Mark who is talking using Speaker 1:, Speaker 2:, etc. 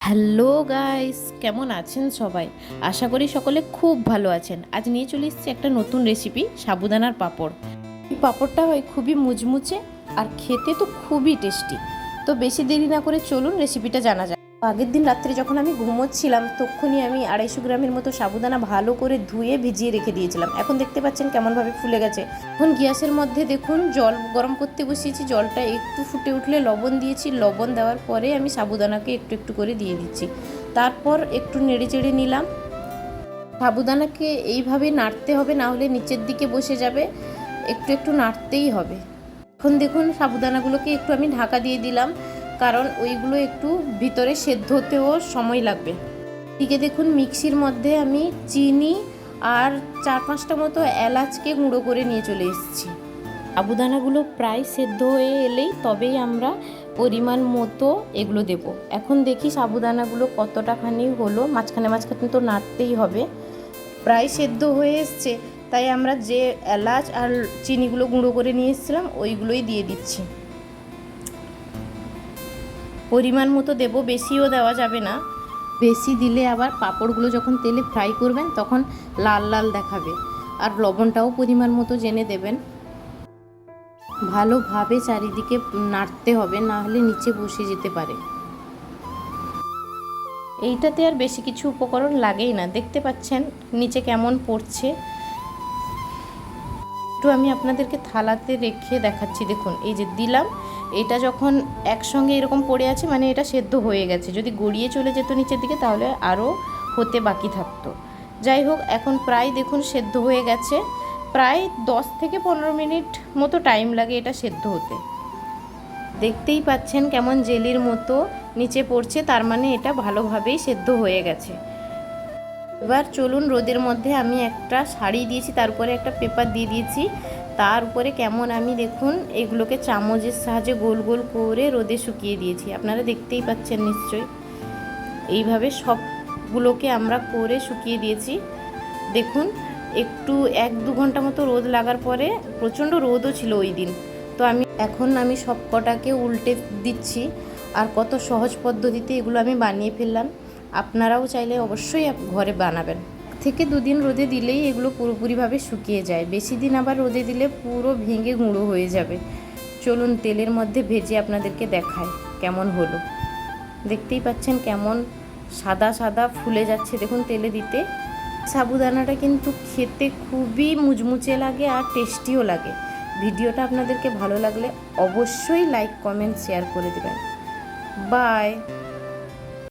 Speaker 1: Hello guys, কেমন আছেন সবাই? আশা করি সকলে খুব ভালো আছেন। আজ নিয়ে চলে এসেছি একটা নতুন রেসিপি, সাবুদানার পাঁপড়। এই পাঁপড়টা হয় খুবই মুচমুচে আর খেতে তো খুবই টেস্টি। তো বেশি দেরি না করে চলুন রেসিপিটা জানা যায়। আগের দিন রাত্রে যখন আমি ঘুমোচ্ছিলাম তখনই আমি 250 গ্রামের মতো সাবুদানা ভালো করে ধুয়ে ভিজিয়ে রেখে দিয়েছিলাম। এখন দেখতে পাচ্ছেন কেমনভাবে ফুলে গেছে। এখন গ্যাসের মধ্যে দেখুন জল গরম করতে বসিয়েছি। জলটা একটু ফুটে উঠলে লবণ দিয়েছি। লবণ দেওয়ার পরে আমি সাবুদানাকে একটু একটু করে দিয়ে দিচ্ছি। তারপর একটু নেড়ে চেড়ে নিলাম। সাবুদানাকে এইভাবে নাড়তে হবে, না হলে নিচের দিকে বসে যাবে। একটু একটু নাড়তেই হবে। এখন দেখুন সাবুদানাগুলোকে একটু আমি ঢাকা দিয়ে দিলাম, কারণ ওইগুলো একটু ভিতরে সেদ্ধ হতেও সময় লাগবে। এদিকে দেখুন মিক্সির মধ্যে আমি চিনি আর 4-5টা মতো এলাচকে গুঁড়ো করে নিয়ে চলে এসেছি। সাবুদানাগুলো প্রায় সেদ্ধ হয়ে এলেই তবেই আমরা পরিমাণ মতো এগুলো দেব। এখন দেখি সাবুদানাগুলো কতটাখানি হলো, মাঝখানে মাঝখানে তো নাড়তেই হবে। প্রায় সেদ্ধ হয়ে এসছে, তাই আমরা যে এলাচ আর চিনিগুলো গুঁড়ো করে নিয়ে এসেছিলাম ওইগুলোই দিয়ে দিচ্ছি। পরিমাণ মতো দেব, বেশিও দেওয়া যাবে না। বেশি দিলে আবার পাঁপড়গুলো যখন তেলে ফ্রাই করবেন তখন লাল লাল দেখাবে। আর লবণটাও পরিমাণ মতো জেনে দেবেন। ভালোভাবে চারিদিকে নাড়তে হবে, না হলে নিচে বসে যেতে পারে। এইটাতে আর বেশি কিছু উপকরণ লাগেই না, দেখতে পাচ্ছেন নিচে কেমন পড়ছে। একটু আমি আপনাদেরকে থালাতে রেখে দেখাচ্ছি। দেখুন এই যে দিলাম, এটা যখন একসঙ্গে এরকম পড়ে আছে মানে এটা সেদ্ধ হয়ে গেছে। যদি গড়িয়ে চলে যেত নিচের দিকে তাহলে আরও হতে বাকি থাকতো। যাই হোক, এখন প্রায় দেখুন সেদ্ধ হয়ে গেছে। প্রায় 10 থেকে 15 মিনিট মতো টাইম লাগে এটা সেদ্ধ হতে। দেখতেই পাচ্ছেন কেমন জেলির মতো নিচে পড়ছে, তার মানে এটা ভালোভাবেই সেদ্ধ হয়ে গেছে। এবার চলুন, রোদের মধ্যে আমি একটা শাড়ি দিয়েছি, তার উপরে একটা পেপার দিয়ে দিয়েছি। তার উপরে কেমন আমি দেখুন এগুলোকে চামচের সাহায্যে গোল গোল করে রোদে শুকিয়ে দিয়েছি। আপনারা দেখতেই পাচ্ছেন নিশ্চয়ই। এইভাবে সবগুলোকে আমরা করে শুকিয়ে দিয়েছি। দেখুন একটু 1-2 ঘন্টা মতো রোদ লাগার পরে, প্রচণ্ড রোদও ছিল ওই দিন, তো আমি সব কটাকে উল্টে দিচ্ছি। আর কত সহজ পদ্ধতিতে এগুলো আমি বানিয়ে ফেললাম। আপনারাও চাইলে অবশ্যই ঘরে বানাবেন। 1 থেকে 2 দিন রোদে দিলেই এগুলো পুরোপুরিভাবে শুকিয়ে যায়। বেশি দিন আবার রোদে দিলে পুরো ভেঙে গুঁড়ো হয়ে যাবে। চলুন তেলের মধ্যে ভেজে আপনাদেরকে দেখাই কেমন হলো। দেখতেই পাচ্ছেন কেমন সাদা সাদা ফুলে যাচ্ছে দেখুন তেলে দিতে। সাবুদানাটা কিন্তু খেতে খুবই মুচমুচে লাগে আর টেস্টিও লাগে। ভিডিওটা আপনাদেরকে ভালো লাগলে অবশ্যই লাইক, কমেন্ট, শেয়ার করে দেবেন। বাই।